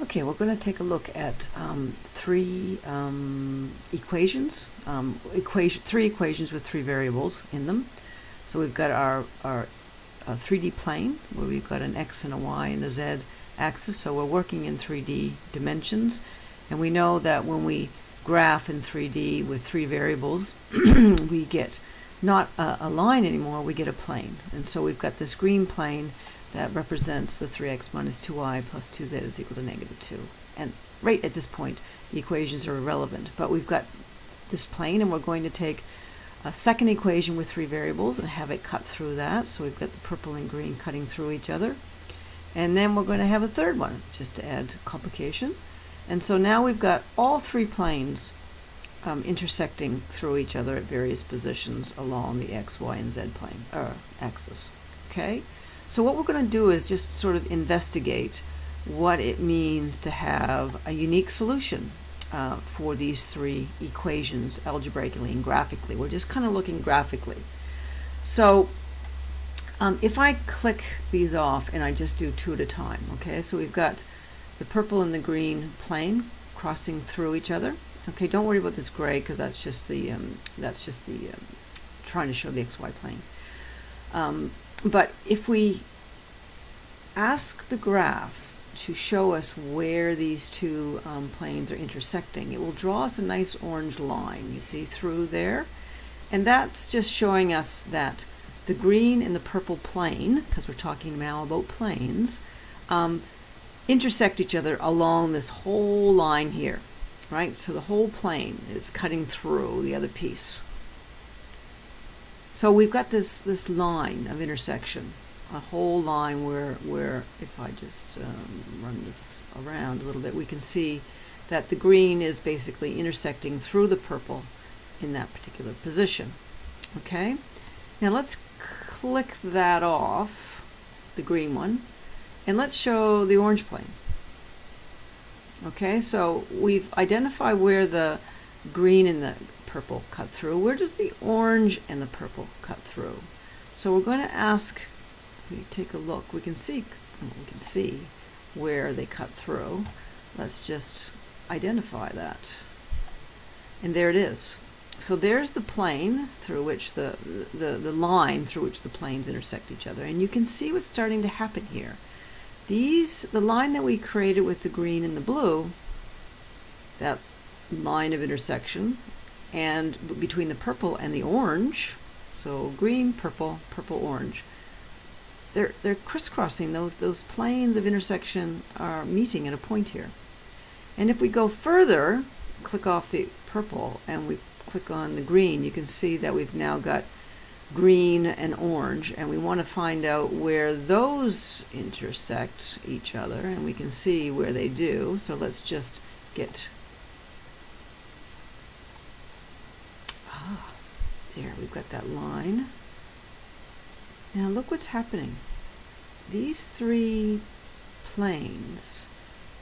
Okay, we're going to take a look at three equations, three equations with three variables in them. So we've got our 3D plane, where we've got an x and a y and a z axis, so we're working in 3D dimensions, and we know that when we graph in 3D with three variables, we get not a line anymore, we get a plane. And so we've got this green plane that represents the 3x minus 2y plus 2z is equal to -2. And right at this point, the equations are irrelevant. But we've got this plane, and we're going to take a second equation with three variables and have it cut through that. So we've got the purple and green cutting through each other. And then we're going to have a third one, just to add complication. And so now we've got all three planes intersecting through each other at various positions along the x, y, and z plane, axis. Okay? So what we're going to do is just sort of investigate what it means to have a unique solution for these three equations algebraically and graphically. We're just kind of looking graphically. So if I click these off and I just do two at a time, okay, so we've got the purple and the green plane crossing through each other. Okay, don't worry about this gray because that's just the trying to show the xy plane. But if we ask the graph to show us where these two planes are intersecting, it will draw us a nice orange line, you see, through there. And that's just showing us that the green and the purple plane, because we're talking now about planes, intersect each other along this whole line here, right? So the whole plane is cutting through the other piece. So we've got this line of intersection, a whole line where if I just run this around a little bit, we can see that the green is basically intersecting through the purple in that particular position. Okay? Now let's click that off, the green one, and let's show the orange plane. Okay, so we've identified where the green and the purple cut through. Where does the orange and the purple cut through? So we're going to ask, if we take a look, we can see where they cut through. Let's just identify that. And there it is. So there's the plane through which the line through which the planes intersect each other. And you can see what's starting to happen here. The line that we created with the green and the blue, that line of intersection, and between the purple and the orange, so green, purple, purple, orange, they're crisscrossing. Those planes of intersection are meeting at a point here. And if we go further, click off the purple and we click on the green, you can see that we've now got green and orange, and we want to find out where those intersect each other, and we can see where they do. So let's just get there, we've got that line. Now look what's happening. These three planes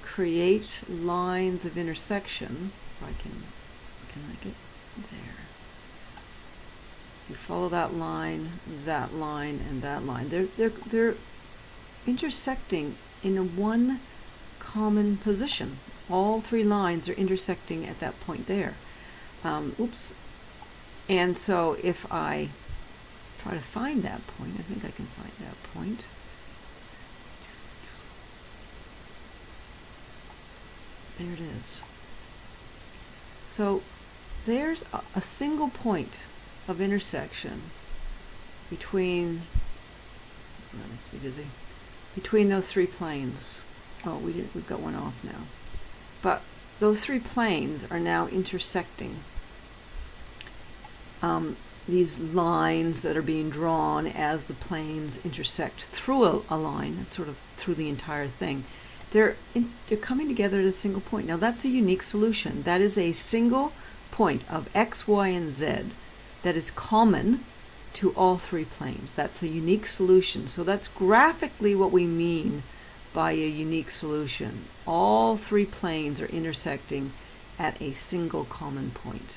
create lines of intersection. If I can I get there? You follow that line, and that line. They're intersecting in one common position. All three lines are intersecting at that point there. Oops. And so if I try to find that point, I think I can find that point. There it is. So there's a single point of intersection between, that makes me dizzy, between those three planes. Oh, we've got one off now. But those three planes are now intersecting. These lines that are being drawn as the planes intersect through a line, it's sort of through the entire thing. They're coming together at a single point. Now that's a unique solution. That is a single point of x, y, and z that is common to all three planes. That's a unique solution. So that's graphically what we mean by a unique solution. All three planes are intersecting at a single common point.